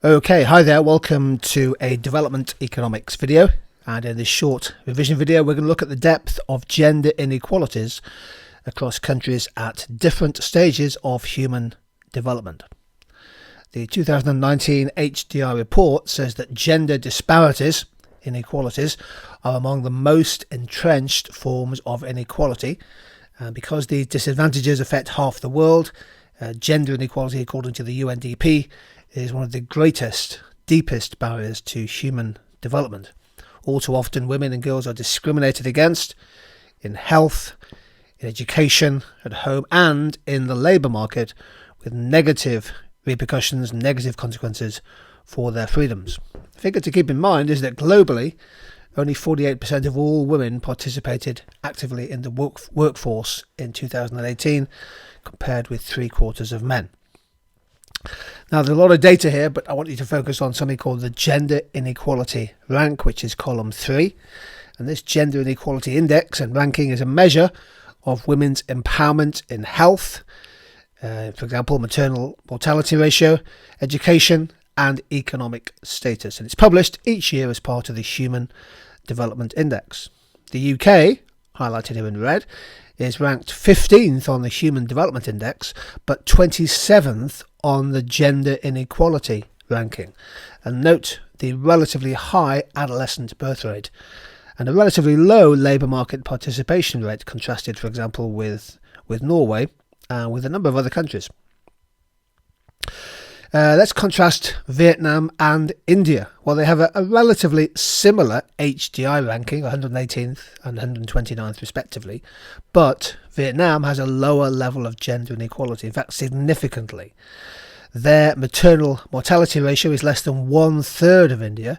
Okay, hi there, welcome to a development economics video, and in this short revision video we're going to look at the depth of gender inequalities across countries at different stages of human development. The 2019 HDI report says that gender disparities, inequalities, are among the most entrenched forms of inequality, and because these disadvantages affect half the world, gender inequality, according to the UNDP, is one of the greatest, deepest barriers to human development. All too often, women and girls are discriminated against in health, in education, at home, and in the labour market, with negative repercussions, negative consequences for their freedoms. The figure to keep in mind is that globally, only 48% of all women participated actively in the workforce in 2018, compared with 3/4 of men. Now, there's a lot of data here, but I want you to focus on something called the Gender Inequality Rank, which is column 3. And this Gender Inequality Index and ranking is a measure of women's empowerment in health, for example, maternal mortality ratio, education, and economic status. And it's published each year as part of the Human Development Index. The UK, highlighted here in red, is ranked 15th on the Human Development Index, but 27th on the Gender Inequality ranking. And note the relatively high adolescent birth rate and a relatively low labour market participation rate, contrasted, for example, with Norway and with a number of other countries. Let's contrast Vietnam and India. Well, they have a relatively similar HDI ranking, 118th and 129th respectively, but Vietnam has a lower level of gender inequality, in fact significantly. Their maternal mortality ratio is less than 1/3 of India,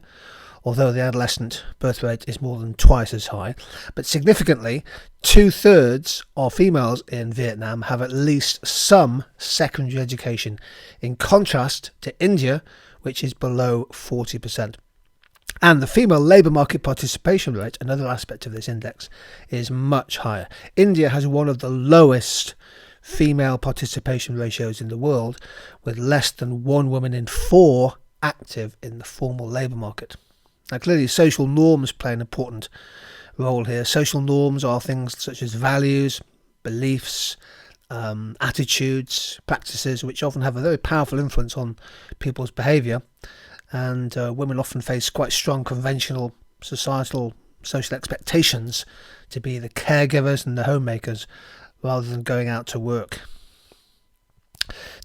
although the adolescent birth rate is more than twice as high. But significantly, 2/3 of females in Vietnam have at least some secondary education, in contrast to India, which is below 40%. And the female labour market participation rate, another aspect of this index, is much higher. India has one of the lowest female participation ratios in the world, with less than 1 woman in 4 active in the formal labour market. Now, clearly social norms play an important role here. Social norms are things such as values, beliefs, attitudes, practices, which often have a very powerful influence on people's behaviour. And women often face quite strong conventional societal social expectations to be the caregivers and the homemakers rather than going out to work.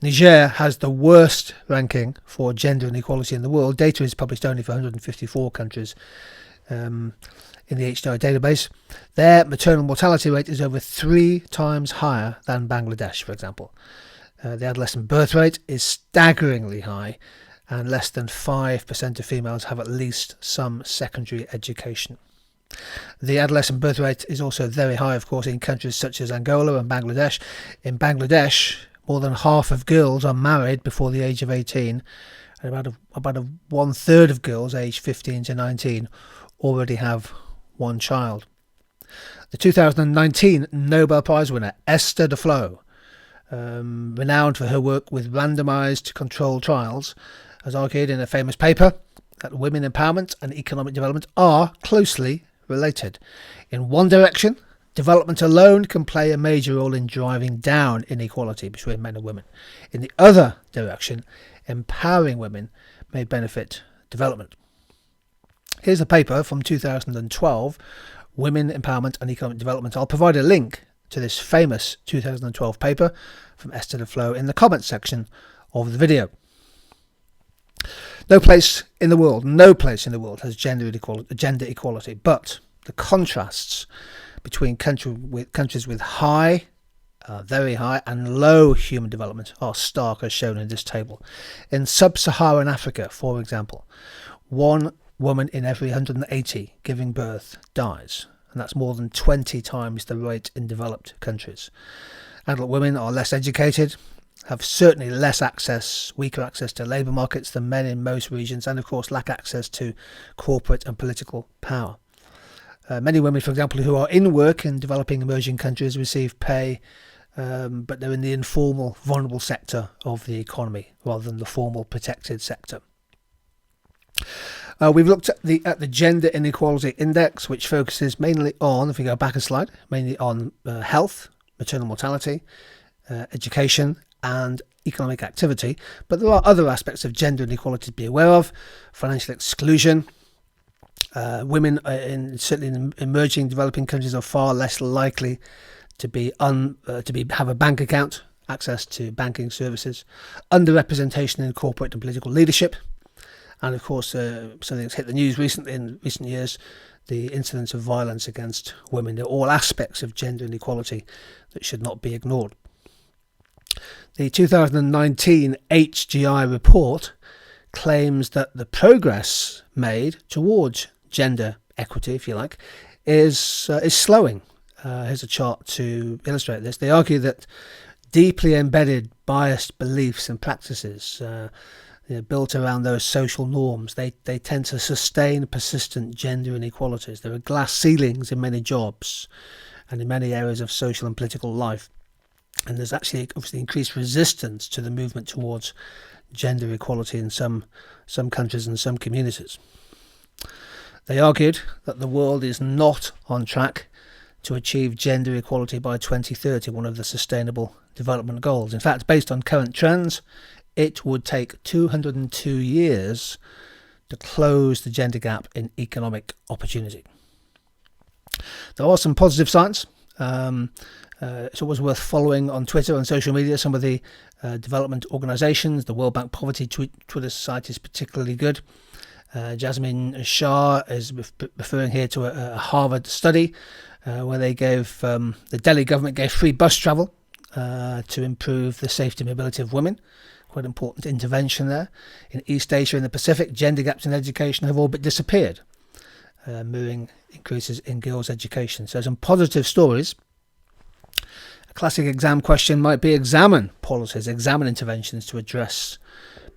Niger has the worst ranking for gender inequality in the world. Data is published only for 154 countries in the HDI database. Their maternal mortality rate is over 3 times higher than Bangladesh, for example. The adolescent birth rate is staggeringly high, and less than 5% of females have at least some secondary education. The adolescent birth rate is also very high, of course, in countries such as Angola and Bangladesh. In Bangladesh, more than half of girls are married before the age of 18, and about 1/3 of girls aged 15 to 19 already have one child. The 2019 Nobel Prize winner, Esther Duflo, renowned for her work with randomized controlled trials, has argued in a famous paper that women empowerment and economic development are closely related. In one direction, development alone can play a major role in driving down inequality between men and women. In the other direction, empowering women may benefit development. Here's a paper from 2012, Women, Empowerment and Economic Development. I'll provide a link to this famous 2012 paper from Esther Duflo in the comments section of the video. No place in the world has gender equality, but the contrasts between countries with high, very high, and low human development are stark, as shown in this table. In sub-Saharan Africa, for example, 1 woman in every 180 giving birth dies, and that's more than 20 times the rate in developed countries. Adult women are less educated, have certainly weaker access to labour markets than men in most regions, and of course lack access to corporate and political power. Many women, for example, who are in work in developing emerging countries receive pay, but they're in the informal, vulnerable sector of the economy rather than the formal, protected sector. We've looked at the Gender Inequality Index, which focuses mainly on, if we go back a slide, mainly on health, maternal mortality, education and economic activity. But there are other aspects of gender inequality to be aware of: financial exclusion. Women certainly in emerging developing countries are far less likely to have a bank account, access to banking services, underrepresentation in corporate and political leadership, and of course something that's hit the news recently in recent years, the incidence of violence against women. They're all aspects of gender inequality that should not be ignored. The 2019 HDI report claims that the progress made towards gender equity, if you like, is slowing. Here's a chart to illustrate this. They argue that deeply embedded biased beliefs and practices built around those social norms, they tend to sustain persistent gender inequalities. There are glass ceilings in many jobs and in many areas of social and political life. And there's actually obviously increased resistance to the movement towards gender equality in some countries and some communities. They argued that the world is not on track to achieve gender equality by 2030, one of the Sustainable Development Goals. In fact, based on current trends, it would take 202 years to close the gender gap in economic opportunity. There are some positive signs. It's always worth following on Twitter and social media some of the development organisations. The World Bank Poverty Twitter Society is particularly good. Jasmine Shah is referring here to a Harvard study where they gave the Delhi government gave free bus travel to improve the safety and mobility of women. Quite important intervention there. In East Asia and the Pacific, gender gaps in education have all but disappeared, mirroring increases in girls' education. So some positive stories. A classic exam question might be: examine policies, examine interventions to address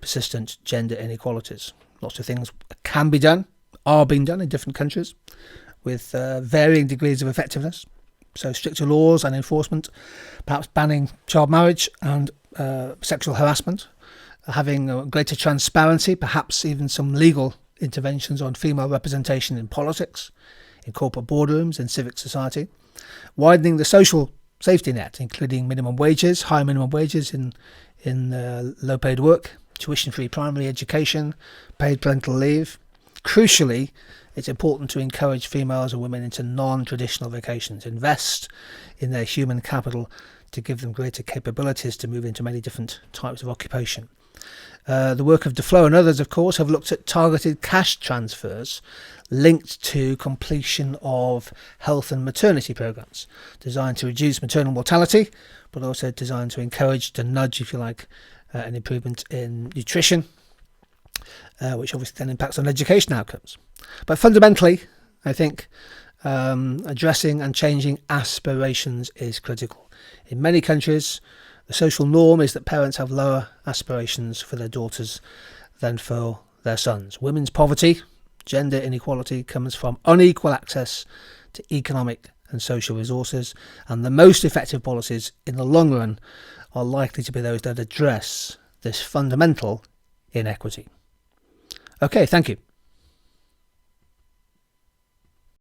persistent gender inequalities. Lots of things can be done, are being done in different countries with varying degrees of effectiveness. So stricter laws and enforcement, perhaps banning child marriage and sexual harassment, having greater transparency, perhaps even some legal interventions on female representation in politics, in corporate boardrooms, in civic society, widening the social safety net, including minimum wages, high minimum wages in low-paid work, tuition-free primary education, paid parental leave. Crucially, it's important to encourage females and women into non-traditional vocations, invest in their human capital to give them greater capabilities to move into many different types of occupation. The work of Deflo and others, of course, have looked at targeted cash transfers linked to completion of health and maternity programs designed to reduce maternal mortality, but also designed to encourage, to nudge, if you like, an improvement in nutrition, which obviously then impacts on education outcomes. But fundamentally, I think addressing and changing aspirations is critical. In many countries, the social norm is that parents have lower aspirations for their daughters than for their sons. Women's poverty, gender inequality comes from unequal access to economic and social resources, and the most effective policies in the long run are likely to be those that address this fundamental inequity. Okay, thank you.